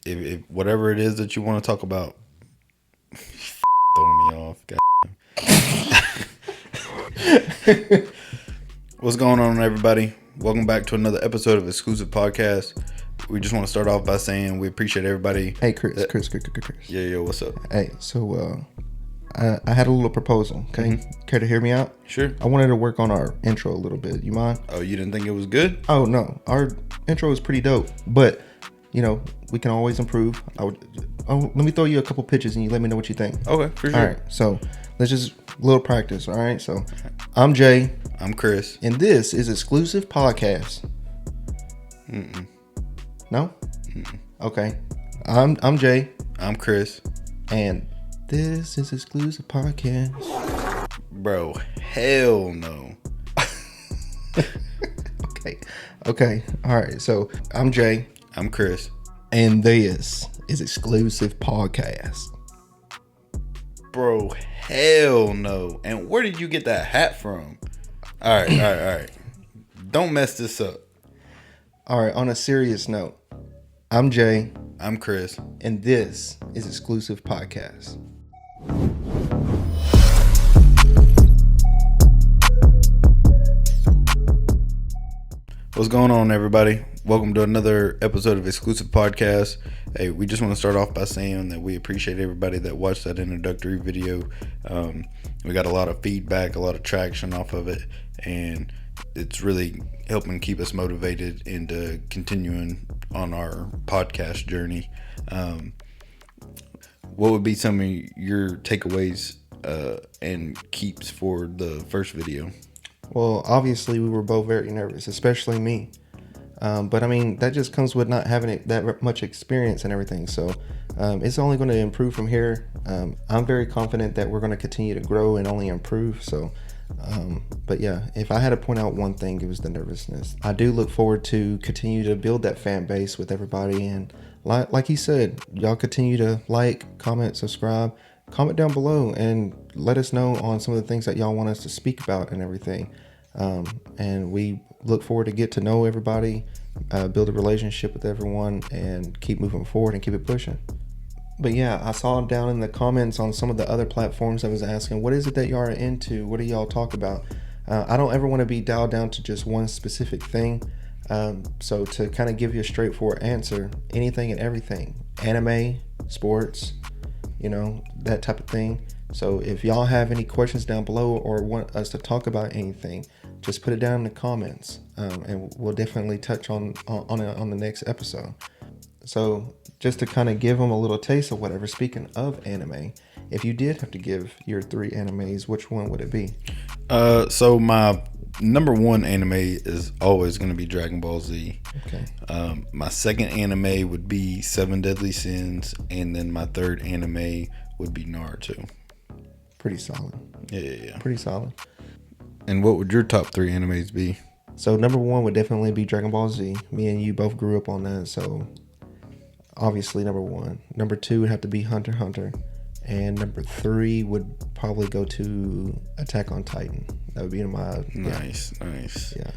if whatever it is that you want to talk about, throwing me off. God. What's going on, everybody? Welcome back to another episode of Exclusive Podcast. We just want to start off by saying we appreciate everybody. Hey, Chris. Yeah, what's up? Hey, so I had a little proposal, okay? Mm-hmm. Care to hear me out? Sure. I wanted to work on our intro a little bit. You mind? Oh, you didn't think it was good? Oh, no. Our intro is pretty dope, but, you know, we can always improve. Let me throw you a couple pitches and you let me know what you think. Okay, for sure. All right, so let's just a little practice, all right? So I'm Jay. I'm Chris. And this is Exclusive Podcast. No? Okay. I'm Jay. I'm Chris. And this is Exclusive Podcast. Bro, hell no. Okay. All right. So I'm Jay. I'm Chris. And this is Exclusive Podcast. Bro, hell no. And where did you get that hat from? All right. Don't mess this up. All right. On a serious note, I'm Jay. I'm Chris. And this is Exclusive Podcast. What's going on, everybody? Welcome to another episode of Exclusive Podcast. Hey, we just want to start off by saying that we appreciate everybody that watched that introductory video. We got a lot of feedback, a lot of traction off of it, and it's really helping keep us motivated into continuing on our podcast journey. What would be some of your takeaways and keeps for the first video? Well, obviously, we were both very nervous, especially me. But I mean, that just comes with not having that much experience and everything. So it's only going to improve from here. I'm very confident that we're going to continue to grow and only improve. So, but yeah, if I had to point out one thing, it was the nervousness. I do look forward to continue to build that fan base with everybody. And like he said, y'all continue to like, comment, subscribe. Comment down below and let us know on some of the things that y'all want us to speak about and everything. And we look forward to get to know everybody, build a relationship with everyone, and keep moving forward and keep it pushing. But yeah, I saw down in the comments on some of the other platforms that was asking, what is it that y'all are into? What do y'all talk about? I don't ever want to be dialed down to just one specific thing. So to kind of give you a straightforward answer, anything and everything, anime, sports, you know, that type of thing. So if y'all have any questions down below or want us to talk about anything, just put it down in the comments, and we'll definitely touch on it on the next episode. So just to kind of give them a little taste of whatever, speaking of anime, if you did have to give your 3 animes, which one would it be? So my number one anime is always going to be Dragon Ball Z. Okay. My second anime would be Seven Deadly Sins, and then my third anime would be Naruto. Pretty solid. Yeah. Pretty solid. And what would your top 3 animes be? So number 1 would definitely be Dragon Ball Z. Me and you both grew up on that, so obviously number 1. Number 2 would have to be Hunter x Hunter. And number 3 would probably go to Attack on Titan. That would be my... Nice. Yeah.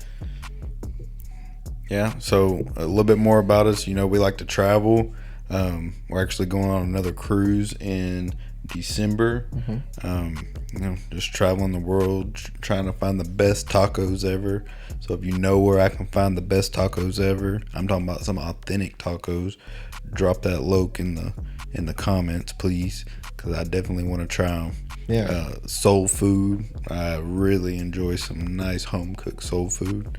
Yeah, so a little bit more about us. You know, we like to travel. We're actually going on another cruise in December. You know, just traveling the world, trying to find the best tacos ever. So if you know where I can find the best tacos ever, I'm talking about some authentic tacos, drop that loc in the comments, please, because I definitely want to try them. Yeah. Soul food. I really enjoy some nice home cooked soul food.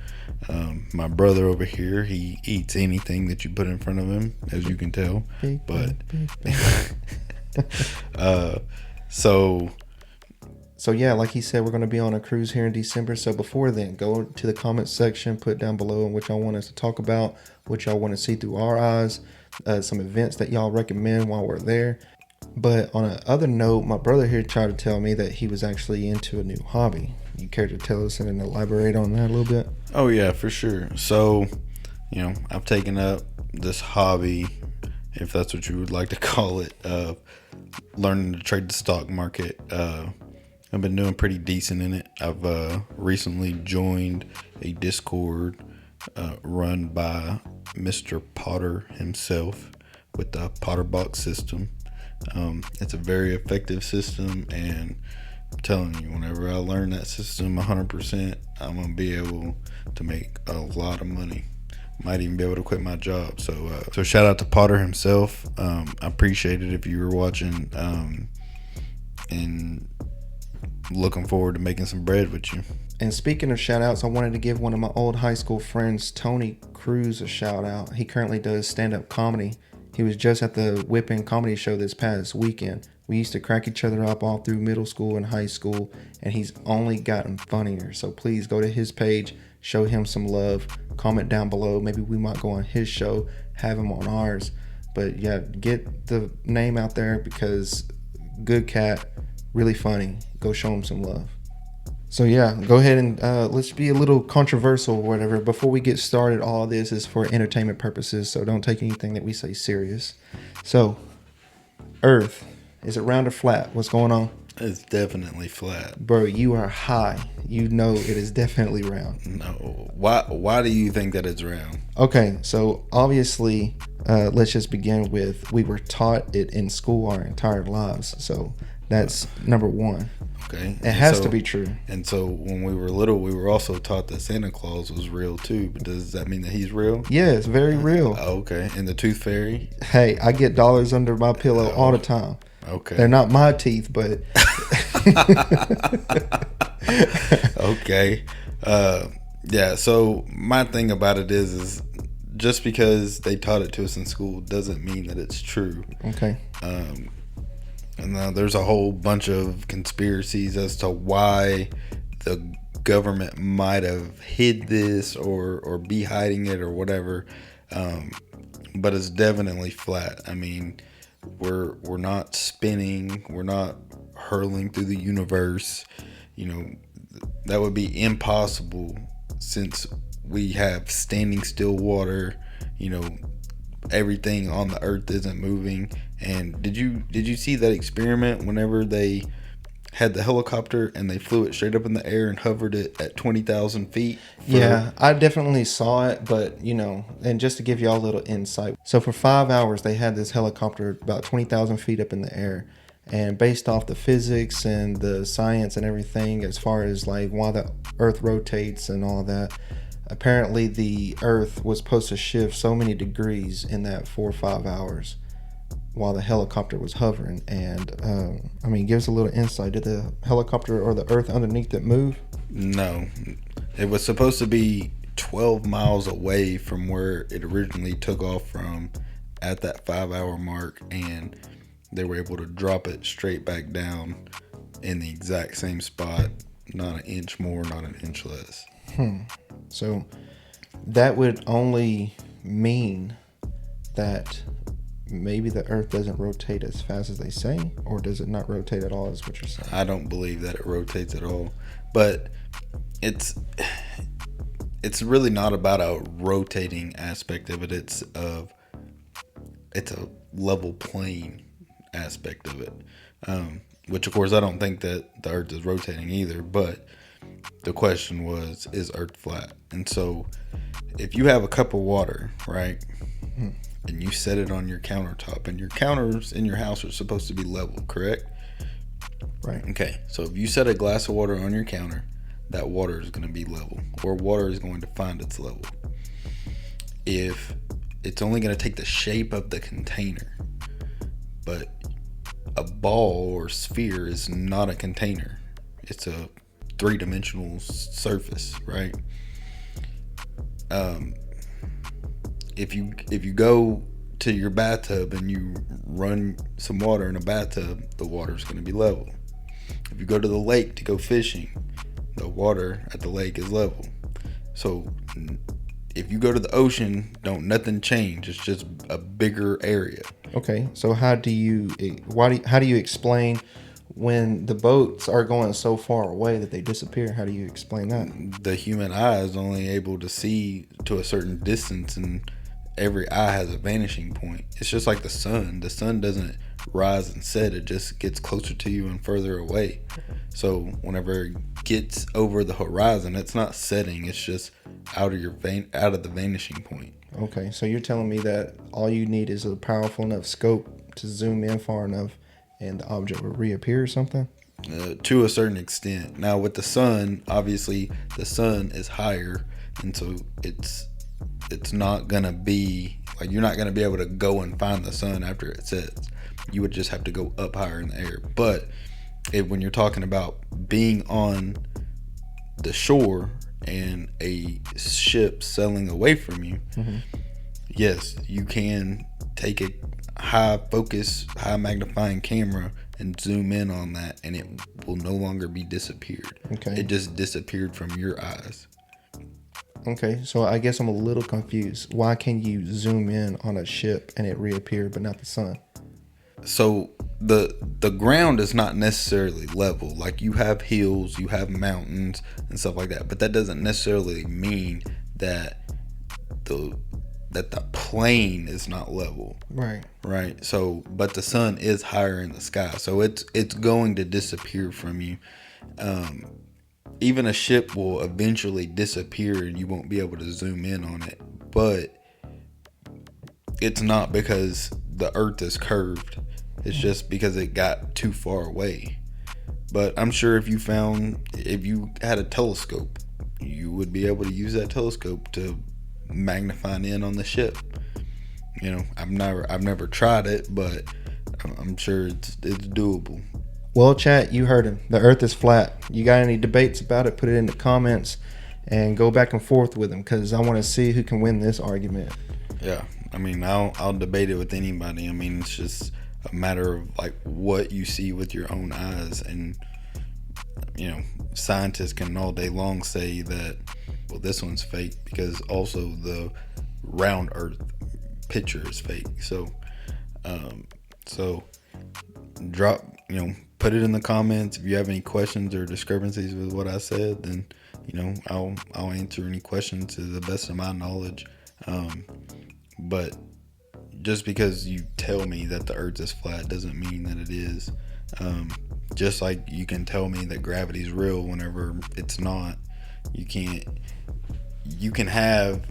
My brother over here, he eats anything that you put in front of him, as you can tell. Big So yeah, like he said, we're going to be on a cruise here in December. So before then, go to the comment section, put down below what y'all want us to talk about, what y'all want to see through our eyes, some events that y'all recommend while we're there. But on another note, my brother here tried to tell me that he was actually into a new hobby. You care to tell us and elaborate on that a little bit? Oh yeah, for sure. So, you know, I've taken up this hobby, if that's what you would like to call it, learning to trade the stock market. I've been doing pretty decent in it. I've recently joined a Discord run by Mr. Potter himself, with the Potter Box system. It's a very effective system, and I'm telling you, whenever I learn that system 100%, I'm gonna be able to make a lot of money. Might even be able to quit my job. So shout out to Potter himself. I appreciate it if you were watching, and looking forward to making some bread with you. And speaking of shout outs, I wanted to give one of my old high school friends, Tony Cruz, a shout out. He currently does stand-up comedy. He was just at the Whipping Comedy Show this past weekend. We used to crack each other up all through middle school and high school, and he's only gotten funnier. So please go to his page, show him some love, comment down below. Maybe we might go on his show, have him on ours. But yeah, get the name out there because good cat, really funny. Go show him some love. So yeah, go ahead and let's be a little controversial or whatever. Before we get started, all of this is for entertainment purposes, so don't take anything that we say serious. So, Earth, is it round or flat? What's going on? It's definitely flat. Bro, you are high. You know it is definitely round. No. Why do you think that it's round? Okay, so obviously, let's just begin with we were taught it in school our entire lives. So that's number one. Okay. It has to be true. And so when we were little, we were also taught that Santa Claus was real too. But does that mean that he's real? Yeah, it's very real. Okay. And the Tooth Fairy? Hey, I get dollars under my pillow all the time. Okay. They're not my teeth, but okay. Yeah, so my thing about it is just because they taught it to us in school doesn't mean that it's true. Okay. And there's a whole bunch of conspiracies as to why the government might have hid this or be hiding it or whatever. But it's definitely flat. I mean, we're not spinning. We're not hurling through the universe. You know, that would be impossible since we have standing still water. You know, everything on the earth isn't moving. And did you see that experiment whenever they had the helicopter and they flew it straight up in the air and hovered it at 20,000 feet? Yeah, I definitely saw it, but you know, and just to give y'all a little insight. So for 5 hours, they had this helicopter about 20,000 feet up in the air. And based off the physics and the science and everything, as far as like why the earth rotates and all that, apparently the earth was supposed to shift so many degrees in that 4 or 5 hours while the helicopter was hovering. And I mean, give us a little insight. Did the helicopter or the earth underneath it move? No, it was supposed to be 12 miles away from where it originally took off from at that 5 hour mark, and they were able to drop it straight back down in the exact same spot, not an inch more, not an inch less. So that would only mean that maybe the earth doesn't rotate as fast as they say, or does it not rotate at all, is what you're saying? I don't believe that it rotates at all, but it's really not about a rotating aspect of it. It's a level plane aspect of it, which of course I don't think that the earth is rotating either, but the question was, is earth flat? And so if you have a cup of water, right, and you set it on your countertop, and your counters in your house are supposed to be level, correct? Right. Okay, so if you set a glass of water on your counter, that water is going to be level, or water is going to find its level. If it's only going to take the shape of the container, but a ball or sphere is not a container, it's a three-dimensional surface, right? If you go to your bathtub and you run some water in a bathtub, the water is going to be level. If you go to the lake to go fishing, the water at the lake is level. So if you go to the ocean, don't nothing change. It's just a bigger area. Okay, so how do you explain when the boats are going so far away that they disappear? How do you explain that? The human eye is only able to see to a certain distance, and every eye has a vanishing point. It's just like the sun. The sun doesn't rise and set. It just gets closer to you and further away. So whenever it gets over the horizon, it's not setting. It's just out of the vanishing point. Okay, so you're telling me that all you need is a powerful enough scope to zoom in far enough and the object will reappear or something? To a certain extent. Now with the sun, obviously the sun is higher, and so it's not gonna be like you're not gonna be able to go and find the sun after it sets. You would just have to go up higher in the air. But when you're talking about being on the shore and a ship sailing away from you, yes, you can take a high focus, high magnifying camera and zoom in on that, and it will no longer be disappeared. Okay. It just disappeared from your eyes. Okay, so I guess I'm a little confused. Why can you zoom in on a ship and it reappear, but not the sun? So the ground is not necessarily level. Like you have hills, you have mountains and stuff like that, but that doesn't necessarily mean that the plane is not level. Right. So but the sun is higher in the sky, so it's going to disappear from you. Even a ship will eventually disappear and you won't be able to zoom in on it, but it's not because the earth is curved. It's just because it got too far away. But I'm sure if you had a telescope, you would be able to use that telescope to magnify in on the ship. You know, I've never tried it, but I'm sure it's doable. Well, chat, you heard him. The earth is flat. You got any debates about it, put it in the comments and go back and forth with him, because I want to see who can win this argument. Yeah, I mean, I'll debate it with anybody. I mean, it's just a matter of like what you see with your own eyes. And you know, scientists can all day long say that, well, this one's fake, because also the round earth picture is fake. So drop, put it in the comments if you have any questions or discrepancies with what I said. Then I'll answer any questions to the best of my knowledge. But just because you tell me that the earth is flat doesn't mean that it is. Just like you can tell me that gravity is real whenever it's not. You can have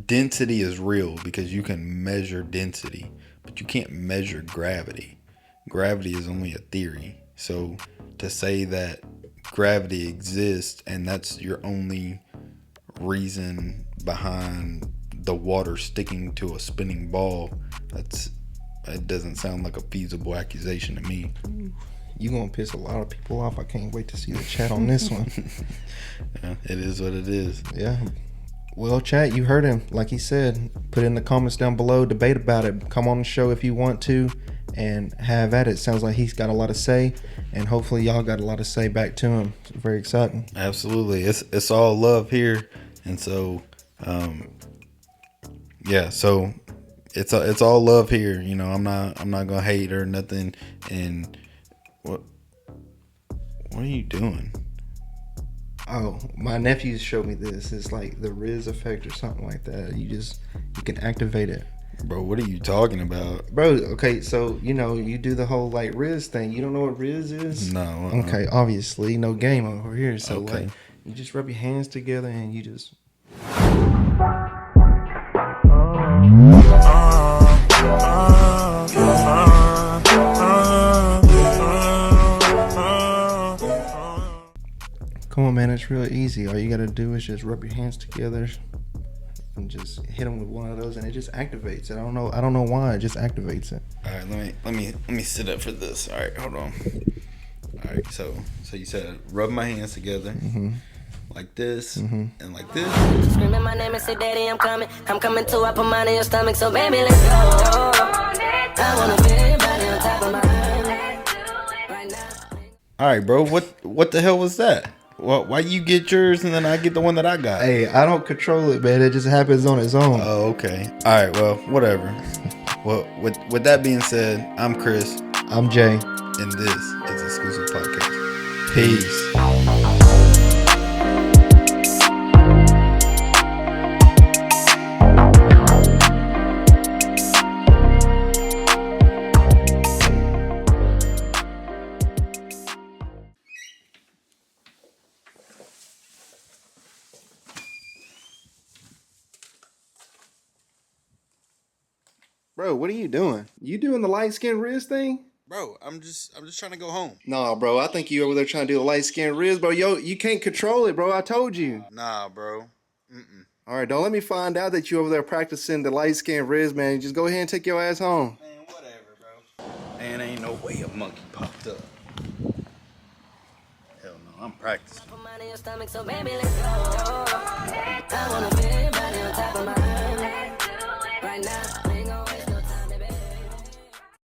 density is real because you can measure density, but you can't measure gravity. Gravity is only a theory. So to say that gravity exists and that's your only reason behind the water sticking to a spinning ball, it doesn't sound like a feasible accusation to me. You gonna piss a lot of people off. I can't wait to see the chat on this one. Yeah, it is what it is. Yeah. Well, chat, you heard him. Like he said, put in the comments down below, debate about it. Come on the show if you want to and have at it. Sounds like he's got a lot to say, and hopefully y'all got a lot to say back to him. It's very exciting. Absolutely. It's all love here. And so so it's all love here. I'm not gonna hate or nothing. And what are you doing? Oh, my nephew showed me this. It's like the Riz effect or something like that. You can activate it. Bro, what are you talking about? Bro, okay, so you do the whole like Riz thing. You don't know what Riz is? No. Okay, obviously no game over here. So okay. Like, you just rub your hands together and you just. Come on, man, it's real easy. All you gotta do is just rub your hands together and just hit them with one of those, and it just activates it. I don't know why, it just activates it. All right, let me sit up for this. All right, hold on. All right, so you said rub my hands together, like this, and like this. Screaming my name and say, "Daddy, I'm coming. I'm coming too. I put mine in your stomach, so baby, let's go. I wanna feel your body on top of mine right now." All right, bro. What the hell was that? Why you get yours and then I get the one that I got? Hey, I don't control it, man. It just happens on its own. Oh, okay. All right. Well, whatever. Well, with that being said, I'm Chris. I'm Jay. And this is Exclusive Podcast. Peace. Bro, what are you doing? You doing the light skin Riz thing? Bro, I'm just trying to go home. Nah, bro. I think you over there trying to do the light skin Riz, bro. Yo, you can't control it, bro. I told you. Nah, bro. All right, don't let me find out that you over there practicing the light skin Riz, man. Just go ahead and take your ass home. Man, whatever, bro. Man, ain't no way a monkey popped up. Hell no, I'm practicing. Put mine in your stomach, so baby, let's go. I wanna feel